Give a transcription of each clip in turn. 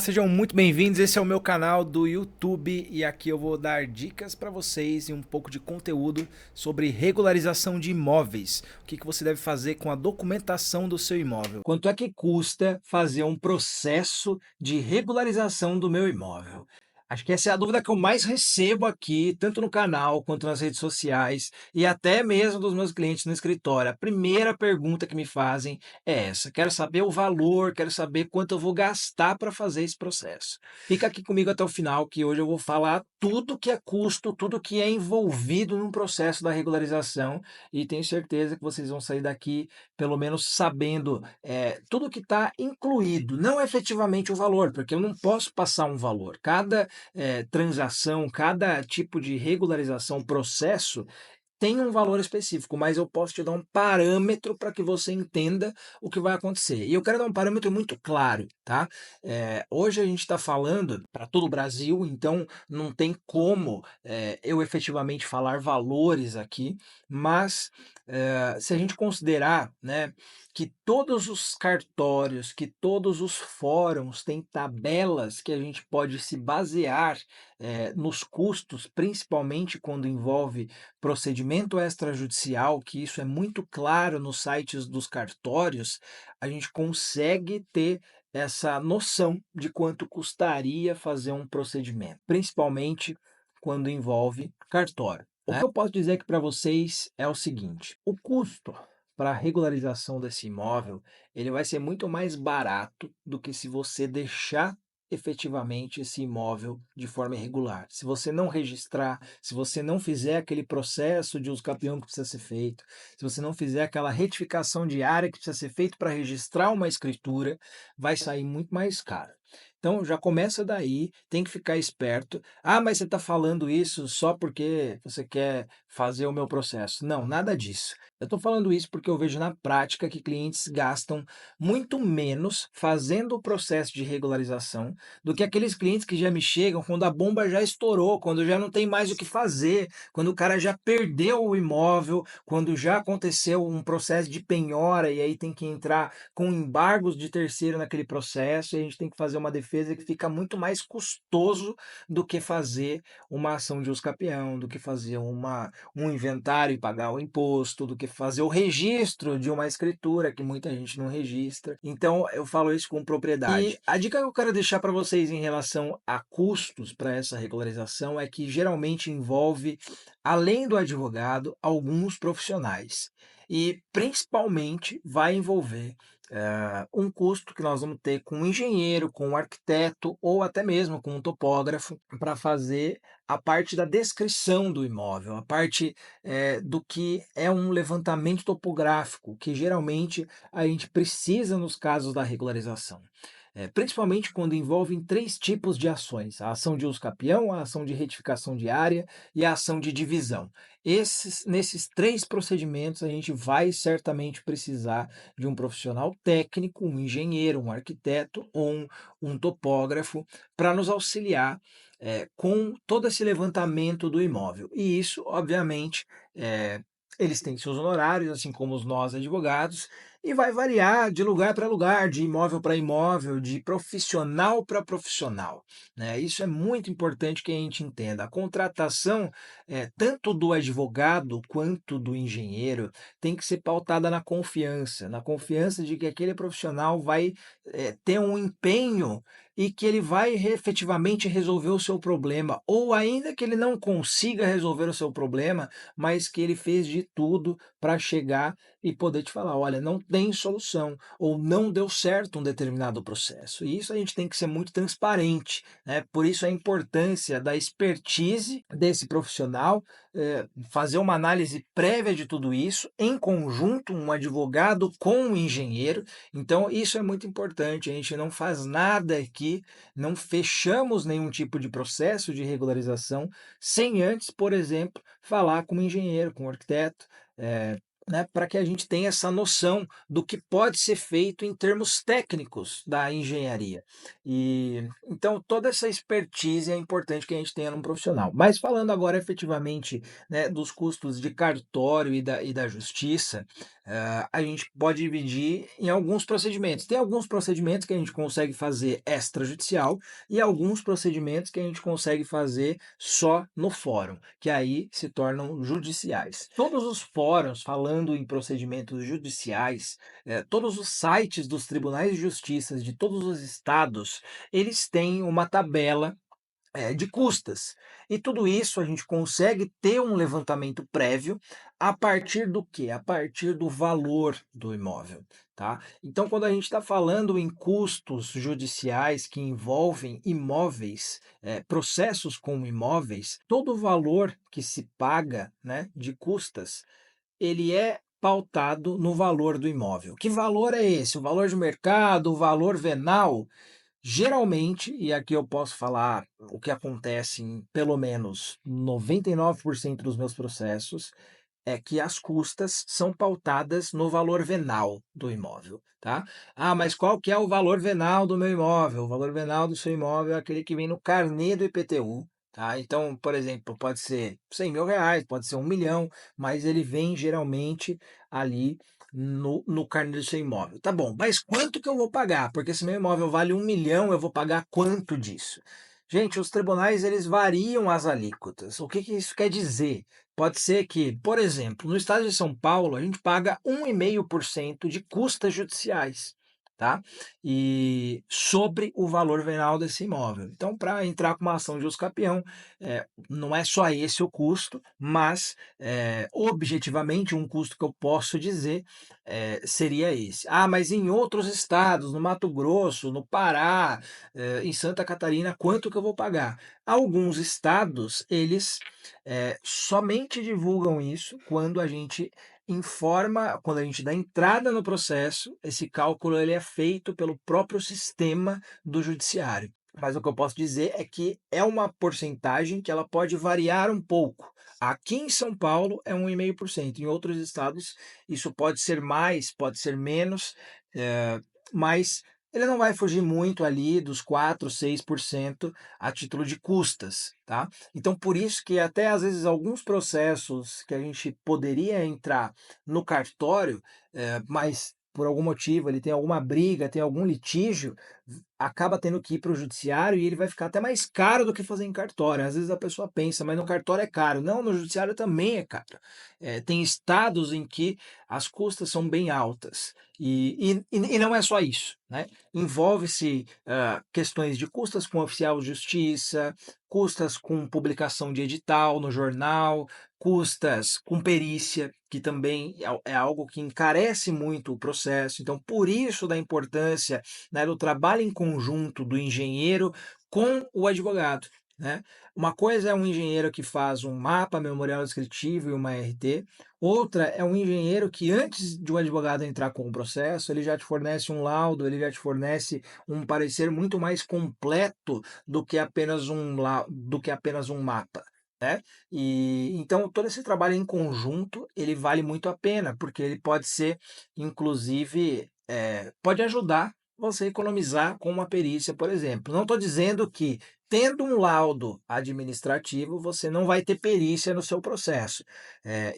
Sejam muito bem-vindos, esse é o meu canal do YouTube e aqui eu vou dar dicas para vocês e um pouco de conteúdo sobre regularização de imóveis. O que você deve fazer com a documentação do seu imóvel. Quanto é que custa fazer um processo de regularização do meu imóvel? Acho que essa é a dúvida que eu mais recebo aqui, tanto no canal quanto nas redes sociais e até mesmo dos meus clientes no escritório. A primeira pergunta que me fazem é essa: quero saber o valor, quero saber quanto eu vou gastar para fazer esse processo. Fica aqui comigo até o final, que hoje eu vou falar tudo que é custo, tudo que é envolvido num processo da regularização e tenho certeza que vocês vão sair daqui pelo menos sabendo tudo que está incluído, não efetivamente o valor, porque eu não posso passar um valor. Cada transação, cada tipo de regularização, processo, tem um valor específico, mas eu posso te dar um parâmetro para que você entenda o que vai acontecer. E eu quero dar um parâmetro muito claro, tá? Hoje a gente está falando para todo o Brasil, então não tem como eu efetivamente falar valores aqui, mas se a gente considerar, né, que todos os cartórios, que todos os fóruns têm tabelas que a gente pode se basear nos custos, principalmente quando envolve procedimento extrajudicial, que isso é muito claro nos sites dos cartórios, a gente consegue ter essa noção de quanto custaria fazer um procedimento, principalmente quando envolve cartório. O que eu posso dizer aqui para vocês é o seguinte: o custo para a regularização desse imóvel, ele vai ser muito mais barato do que se você deixar efetivamente esse imóvel de forma irregular. Se você não registrar, se você não fizer aquele processo de uso capião que precisa ser feito, se você não fizer aquela retificação diária que precisa ser feito para registrar uma escritura, vai sair muito mais caro. Então já começa daí, tem que ficar esperto. Ah, mas você está falando isso só porque você quer fazer o meu processo. Não, nada disso. Eu estou falando isso porque eu vejo na prática que clientes gastam muito menos fazendo o processo de regularização do que aqueles clientes que já me chegam quando a bomba já estourou, quando já não tem mais o que fazer, quando o cara já perdeu o imóvel, quando já aconteceu um processo de penhora e aí tem que entrar com embargos de terceiro naquele processo e a gente tem que fazer uma defesa que fica muito mais custoso do que fazer uma ação de uso capião, do que fazer um inventário e pagar o imposto, do que fazer o registro de uma escritura que muita gente não registra. Então, eu falo isso com propriedade. E a dica que eu quero deixar para vocês em relação a custos para essa regularização é que geralmente envolve, além do advogado, alguns profissionais. E principalmente vai envolver um custo que nós vamos ter com um engenheiro, com um arquiteto ou até mesmo com um topógrafo para fazer a parte da descrição do imóvel, a parte do que é um levantamento topográfico, que geralmente a gente precisa nos casos da regularização. Principalmente quando envolvem três tipos de ações: a ação de uso capião, a ação de retificação de área e a ação de divisão. Nesses três procedimentos, a gente vai certamente precisar de um profissional técnico, um engenheiro, um arquiteto ou um topógrafo para nos auxiliar com todo esse levantamento do imóvel. E isso, obviamente, eles têm seus honorários, assim como os nós advogados, e vai variar de lugar para lugar, de imóvel para imóvel, de profissional para profissional, né? Isso é muito importante que a gente entenda. A contratação, tanto do advogado quanto do engenheiro, tem que ser pautada na confiança de que aquele profissional vai ter um empenho e que ele vai efetivamente resolver o seu problema, ou ainda que ele não consiga resolver o seu problema, mas que ele fez de tudo para chegar e poder te falar: olha, não tem solução, ou não deu certo um determinado processo. E isso a gente tem que ser muito transparente, né? Por isso a importância da expertise desse profissional, fazer uma análise prévia de tudo isso, em conjunto, um advogado com um engenheiro. Então, isso é muito importante. A gente não faz nada aqui, não fechamos nenhum tipo de processo de regularização sem antes, por exemplo, falar com um engenheiro, com um arquiteto, né, para que a gente tenha essa noção do que pode ser feito em termos técnicos da engenharia. E então toda essa expertise é importante que a gente tenha num profissional. Mas falando agora efetivamente, né, dos custos de cartório e da justiça, a gente pode dividir em alguns procedimentos. Tem alguns procedimentos que a gente consegue fazer extrajudicial e alguns procedimentos que a gente consegue fazer só no fórum, que aí se tornam judiciais. Todos os fóruns falando em procedimentos judiciais, todos os sites dos tribunais de justiça de todos os estados, eles têm uma tabela de custas. E tudo isso a gente consegue ter um levantamento prévio a partir do quê? A partir do valor do imóvel, tá? Então, quando a gente está falando em custos judiciais que envolvem imóveis, processos com imóveis, todo o valor que se paga, né, de custas, ele é pautado no valor do imóvel. Que valor é esse? O valor de mercado, o valor venal? Geralmente, e aqui eu posso falar o que acontece em pelo menos 99% dos meus processos, é que as custas são pautadas no valor venal do imóvel, tá? Ah, mas qual que é o valor venal do meu imóvel? O valor venal do seu imóvel é aquele que vem no carnê do IPTU, tá? Então, por exemplo, pode ser R$ 100.000, pode ser 1 milhão, mas ele vem geralmente ali no carnê do seu imóvel. Tá bom, mas quanto que eu vou pagar? Porque se meu imóvel vale 1 milhão, eu vou pagar quanto disso? Gente, os tribunais eles variam as alíquotas. O que que isso quer dizer? Pode ser que, por exemplo, no estado de São Paulo, a gente paga 1,5% de custas judiciais, tá? E sobre o valor venal desse imóvel. Então, para entrar com uma ação de usucapião, não é só esse o custo, mas objetivamente um custo que eu posso dizer seria esse. Ah, mas em outros estados, no Mato Grosso, no Pará, em Santa Catarina, quanto que eu vou pagar? Alguns estados, eles somente divulgam isso quando a gente informa, quando a gente dá entrada no processo, esse cálculo ele é feito pelo próprio sistema do judiciário. Mas o que eu posso dizer é que é uma porcentagem que ela pode variar um pouco. Aqui em São Paulo é 1,5%. Em outros estados isso pode ser mais, pode ser menos, mas ele não vai fugir muito ali dos 4, 6% a título de custas, tá? Então, por isso que até às vezes alguns processos que a gente poderia entrar no cartório, mas por algum motivo ele tem alguma briga, tem algum litígio, acaba tendo que ir para o judiciário e ele vai ficar até mais caro do que fazer em cartório. Às vezes a pessoa pensa, mas no cartório é caro. Não, no judiciário também é caro. Tem estados em que as custas são bem altas. E não é só isso, né? Envolve-se questões de custas com oficial de justiça, custas com publicação de edital no jornal, custas com perícia, que também é algo que encarece muito o processo. Então, por isso da importância, né, do trabalho em conjunto do engenheiro com o advogado, né? Uma coisa é um engenheiro que faz um mapa, memorial descritivo e uma RT, outra é um engenheiro que antes de um advogado entrar com o processo, ele já te fornece um laudo, ele já te fornece um parecer muito mais completo do que apenas um mapa, né? E então todo esse trabalho em conjunto, ele vale muito a pena, porque ele pode ser, inclusive, pode ajudar você economizar com uma perícia, por exemplo. Não estou dizendo que, tendo um laudo administrativo, você não vai ter perícia no seu processo.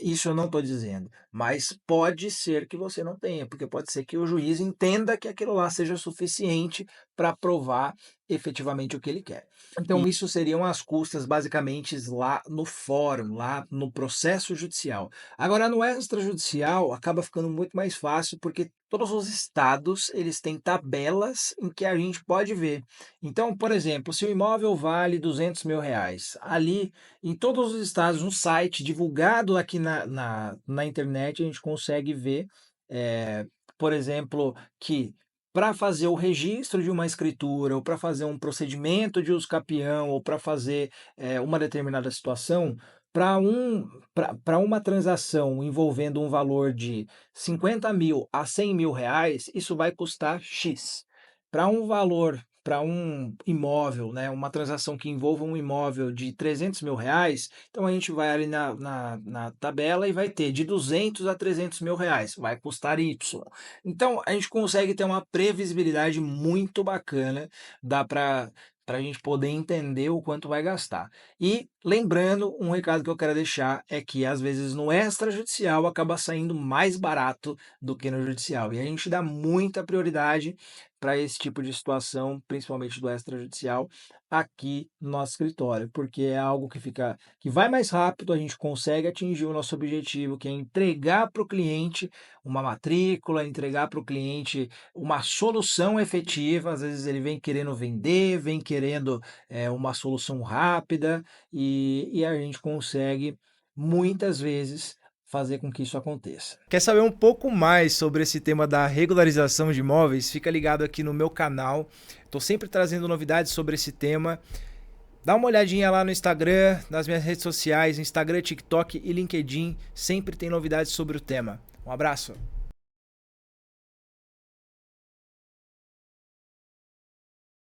Isso eu não estou dizendo. Mas pode ser que você não tenha, porque pode ser que o juiz entenda que aquilo lá seja suficiente para provar efetivamente o que ele quer. Então, isso seriam as custas basicamente lá no fórum, lá no processo judicial. Agora, no extrajudicial, acaba ficando muito mais fácil, porque todos os estados eles têm tabelas em que a gente pode ver. Então, por exemplo, se o imóvel vale R$ 200.000, ali em todos os estados, no site divulgado aqui na internet, a gente consegue ver, por exemplo, que para fazer o registro de uma escritura, ou para fazer um procedimento de uso capião, ou para fazer uma determinada situação, para uma transação envolvendo um valor de 50.000 a R$ 100.000, isso vai custar X. Para um imóvel, né, uma transação que envolva um imóvel de R$ 300.000, então a gente vai ali na tabela e vai ter de 200 a R$ 300.000, vai custar Y. Então a gente consegue ter uma previsibilidade muito bacana, dá para para a gente poder entender o quanto vai gastar. E lembrando, um recado que eu quero deixar é que às vezes no extrajudicial acaba saindo mais barato do que no judicial. E a gente dá muita prioridade para esse tipo de situação, principalmente do extrajudicial, aqui no nosso escritório, porque é algo que vai mais rápido, a gente consegue atingir o nosso objetivo, que é entregar para o cliente uma matrícula, entregar para o cliente uma solução efetiva. Às vezes ele vem querendo vender, vem querendo uma solução rápida e a gente consegue muitas vezes fazer com que isso aconteça. Quer saber um pouco mais sobre esse tema da regularização de imóveis? Fica ligado aqui no meu canal. Estou sempre trazendo novidades sobre esse tema. Dá uma olhadinha lá no Instagram, nas minhas redes sociais, Instagram, TikTok e LinkedIn. Sempre tem novidades sobre o tema. Um abraço.